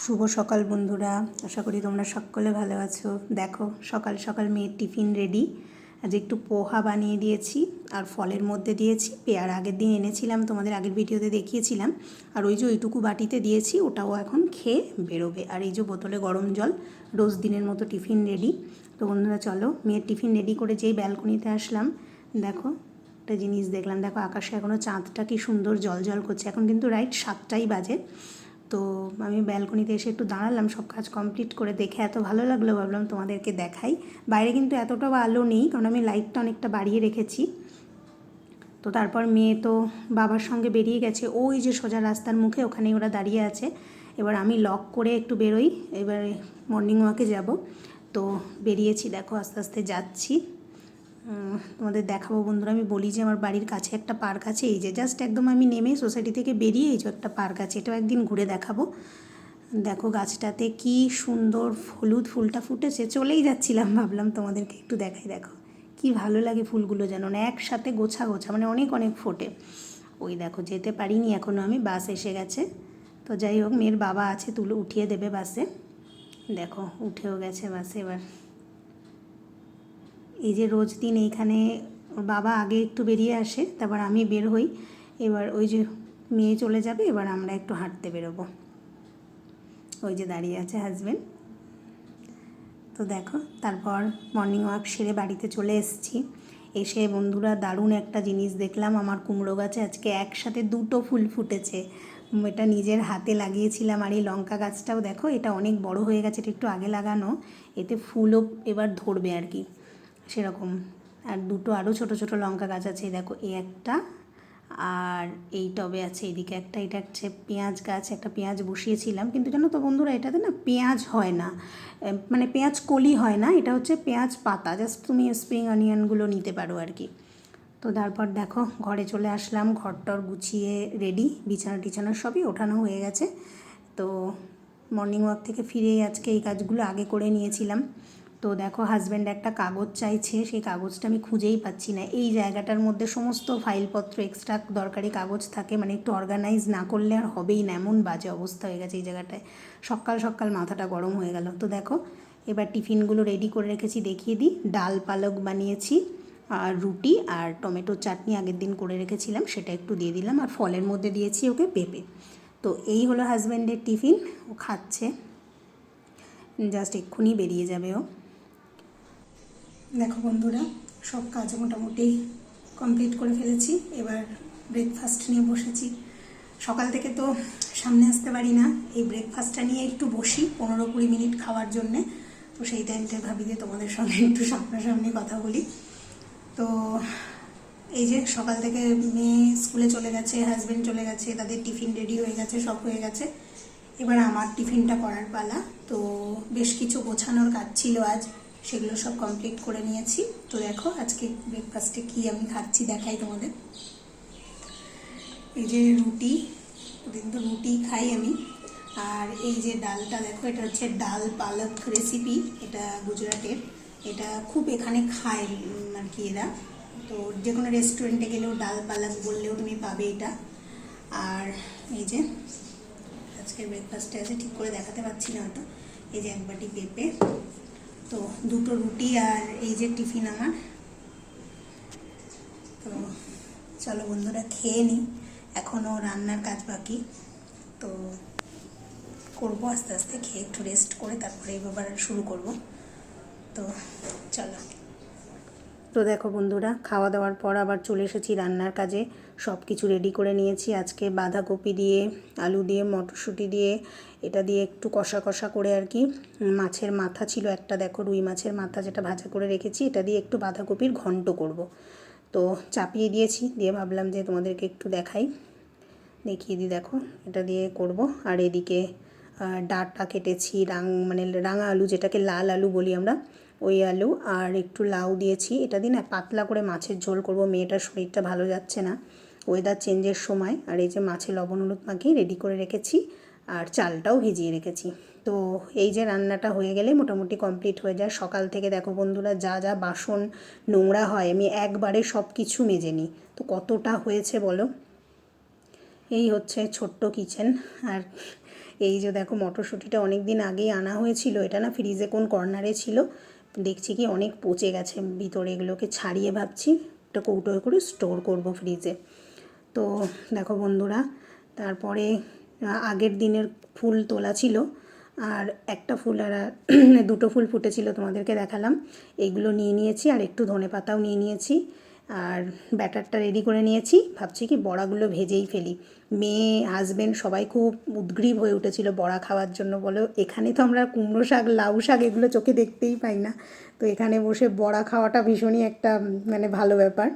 শুভ সকাল বন্ধুরা, আশা করি তোমরা সকলে ভালো আছো। দেখো সকাল সকাল মেয়ের টিফিন রেডি। আজ একটু পোহা বানিয়ে দিয়েছি আর ফলের মধ্যে দিয়েছি পেয়ারা। আগের দিন এনেছিলাম, তোমাদের আগের ভিডিওতে দেখিয়েছিলাম। আর ওই যে ওইটুকু বাটিতে দিয়েছি, ওটাও এখন খেয়ে বেরোবে। আর এই যে বোতলে গরম জল, রোজ দিনের মতো টিফিন রেডি। তো বন্ধুরা চলো, মেয়ের টিফিন রেডি করে যেই ব্যালকনিতে আসলাম, দেখো একটা জিনিস দেখলাম। দেখো আকাশে এখনও চাঁদটা কি সুন্দর জল জল করছে। এখন কিন্তু রাইট 7টাই বাজে। তো আমি ব্যালকনিতে এসে একটু দাঁড়ালাম, সব কাজ কমপ্লিট করে। দেখে এত ভালো লাগলো, ভাবলাম তোমাদেরকে দেখাই। বাইরে কিন্তু এতটাও আলো নেই, কারণ আমি লাইটটা অনেকটা বাড়িয়ে রেখেছি। তো তারপর মেয়ে তো বাবার সঙ্গে বেরিয়ে গেছে, ওই যে সোজা রাস্তার মুখে, ওখানেই ওরা দাঁড়িয়ে আছে। এবার আমি লক করে একটু বেরোই, এবারে মর্নিং ওয়াকে যাব। তো বেরিয়েছি, দেখো আস্তে আস্তে যাচ্ছি। তোমাদের দেখাবো বন্ধুরা। আমি বলি যে আমার বাড়ির কাছে একটা পার্ক আছে, এই যে জাস্ট একদম আমি নেমে সোসাইটি থেকে বেরিয়ে এই যে একটা পার্ক আছে, এটাও একদিন ঘুরে দেখাবো। দেখো গাছটাতে কি সুন্দর হলুদ ফুলটা ফুটেছে। চলেই যাচ্ছিলাম, ভাবলাম তোমাদেরকে একটু দেখাই। দেখো কি ভালো লাগে ফুলগুলো, যেন না একসাথে গোছা গোছা, মানে অনেক অনেক ফোটে। ওই দেখো যেতে পারিনি এখনও আমি, বাস এসে গেছে। তো যাই হোক, মেয়ের বাবা আছে, উঠিয়ে দেবে বাসে। দেখো উঠেও গেছে বাসে। এবার এই যে রোজ দিন এইখানে ওর বাবা আগে একটু বেরিয়ে আসে, তারপর আমি বের হই। এবার ওই যে মেয়ে চলে যাবে, এবার আমরা একটু হাঁটতে বেরোবো। ওই যে দাঁড়িয়ে আছে হাজব্যান্ড। তো দেখো তারপর মর্নিং ওয়াক সেরে বাড়িতে চলে এসেছি। এসে বন্ধুরা দারুণ একটা জিনিস দেখলাম, আমার কুমড়ো গাছে আজকে একসাথে 2টো ফুল ফুটেছে। এটা নিজের হাতে লাগিয়েছিলাম। আর এই লঙ্কা গাছটাও দেখো, এটা অনেক বড় হয়ে গেছে, এটা একটু আগে লাগানো। এতে ফুলও এবার ধরবে আর কি, সেরকম। আর 2টো আরও ছোট ছোট লঙ্কা গাছ আছে, দেখো এই একটা, আর এই টবে আছে এদিকে একটা। এটা হচ্ছে পেঁয়াজ গাছ, একটা পেঁয়াজ বসিয়েছিলাম, কিন্তু জানো তো বন্ধুরা এটাতে না পেঁয়াজ হয় না, মানে পেঁয়াজ কলি হয় না, এটা হচ্ছে পেঁয়াজ পাতা। জাস্ট তুমি স্প্রিং অনিয়নগুলো নিতে পারো আর কি। তো তারপর দেখো ঘরে চলে আসলাম, ঘরটর গুছিয়ে রেডি, বিছানা টিছানা সবই ওঠানো হয়ে গেছে। তো মর্নিং ওয়াক থেকে ফিরেই আজকে এই কাজগুলো আগে করে নিয়েছিলাম। তো দেখো হাজব্যান্ড একটা কাগজ চাইছে, সেই কাগজটা আমি খুঁজেই পাচ্ছি না। এই জায়গাটার মধ্যে সমস্ত ফাইলপত্র এক্সট্রা দরকারি কাগজ থাকে, মানে একটু অর্গানাইজ না করলে আর হবেই না, এমন বাজে অবস্থা হয়ে গেছে এই জায়গাটায়। সকাল সকাল মাথাটা গরম হয়ে গেল। তো দেখো এবার টিফিনগুলো রেডি করে রেখেছি, দেখিয়ে দিই। ডাল পালক বানিয়েছি, আর রুটি আর টমেটোর চাটনি আগের দিন করে রেখেছিলাম, সেটা একটু দিয়ে দিলাম। আর ফলের মধ্যে দিয়েছি ওকে পেঁপে। তো এই হলো হাজব্যান্ডের টিফিন, ও খাচ্ছে, জাস্ট এক্ষুনি বেরিয়ে যাবে ও। দেখো বন্ধুরা সব কাজ মোটামুটি কমপ্লিট করে ফেলেছি, এবার ব্রেকফাস্ট নিয়ে বসেছি। সকাল থেকে তো সামনে আসতে পারি না, এই ব্রেকফাস্টটা নিয়ে একটু বসি 15-20 মিনিট খাওয়ার জন্যে। তো সেই টাইমটায় ভাবি যে তোমাদের সঙ্গে একটু সামনাসামনি কথা বলি। তো এই যে সকাল থেকে মেয়ে স্কুলে চলে গেছে, হাজব্যান্ড চলে গেছে, তাদের টিফিন রেডি হয়ে গেছে, সব হয়ে গেছে। এবার আমার টিফিনটা করার পালা। তো বেশ কিছু গোছানোর কাজ ছিল আজ, সেগুলো সব কমপ্লিট করে নিয়েছি। তো দেখো আজকে ব্রেকফাস্টে কি আমি খাচ্ছি দেখাই তোমাদের। এই যে রুটি, ওদিন তো রুটি খাই আমি। আর এই যে ডালটা দেখো, এটা হচ্ছে ডাল পালক রেসিপি, এটা গুজরাটের। এটা খুব এখানে খায় আর কি এরা। তো যে কোনো রেস্টুরেন্টে গেলেও ডাল পালক বললেও তুমি পাবে এটা। আর এই যে আজকের ব্রেকফাস্টে আছে, ঠিক করে দেখাতে পারছি না হয়তো। এই যে এক বাটি পেঁপে, তো 2টো রুটি, আর এই যে টিফিন আমার। তো চলো বন্ধুরা খেয়ে নিই, এখনও রান্নার কাজ বাকি। তো করবো আস্তে আস্তে, খেয়ে একটু রেস্ট করে তারপরে এবার শুরু করব। তো চলো। তো দেখো বন্ধুরা খাওয়া দাওয়ার পর আবার চলে এসেছি রান্নার কাজে। সব কিছু রেডি করে নিয়েছি। আজকে বাঁধাকপি দিয়ে, আলু দিয়ে, মটরশুঁটি দিয়ে, এটা দিয়ে একটু কষা কষা করে আর কি। মাছের মাথা ছিল একটা, দেখো রুই মাছের মাথা যেটা ভাজা করে রেখেছি, এটা দিয়ে একটু বাঁধাকপির ঘন্ট করব। তো চাপিয়ে দিয়েছি, দিয়ে ভাবলাম যে তোমাদেরকে একটু দেখাই, দেখিয়ে দিই। দেখো এটা দিয়ে করব। আর এদিকে ডাঁটা কেটেছি, মানে রাঙা আলু, যেটাকে লাল আলু বলি আমরা, ওই আলু, আর একটু লাউ দিয়েছি। এটা দিয়ে না পাতলা করে মাছের ঝোল করব। মেয়েটার শরীরটা ভালো যাচ্ছে না, ওয়েদার চেঞ্জের সময়। আর এই যে মাছে লবণ হলুদ মাখিয়ে রেডি করে রেখেছি, আর চালটাও ভিজিয়ে রেখেছি। তো এই যে রান্নাটা হয়ে গেলে মোটামুটি কমপ্লিট হয়ে যায়। সকাল থেকে দেখো বন্ধুরা যা যা বাসন নোংরা হয়, আমি একবারে সব কিছু মেজে নিই। তো কতটা হয়েছে বলো। এই হচ্ছে ছোট্ট কিচেন। আর এই যে দেখো মটরশুঁটিটা অনেক দিন আগেই আনা হয়েছিল, এটা না ফ্রিজে কোন কর্নারে ছিল, দেখছি কি অনেক পচে গেছে ভিতরে, এগুলোকে ছাড়িয়ে ভাবছি একটা কৌটোয় করে স্টোর করব ফ্রিজে। তো দেখো বন্ধুরা, তারপরে আগের দিনের ফুল তোলা ছিল, আর একটা ফুল আর দুটো ফুল ফুটেছিল তোমাদেরকে দেখালাম, এইগুলো নিয়ে নিয়েছি, আর একটু ধনেপাতাও নিয়ে নিয়েছি, আর ব্যাটারটা রেডি করে নিয়েছি। ভাবছি কি বড়াগুলো ভেজেই ফেলি। মেয়ে হাজব্যান্ড সবাই খুব উদগ্রীব হয়ে উঠেছিল বড়া খাওয়ার জন্য, বলো এখানে তো আমরা কুমড়ো শাক লাউ শাক এগুলো চোখে দেখতেই পাই না, তো এখানে বসে বড়া খাওয়াটা ভীষণই একটা মানে ভালো ব্যাপার।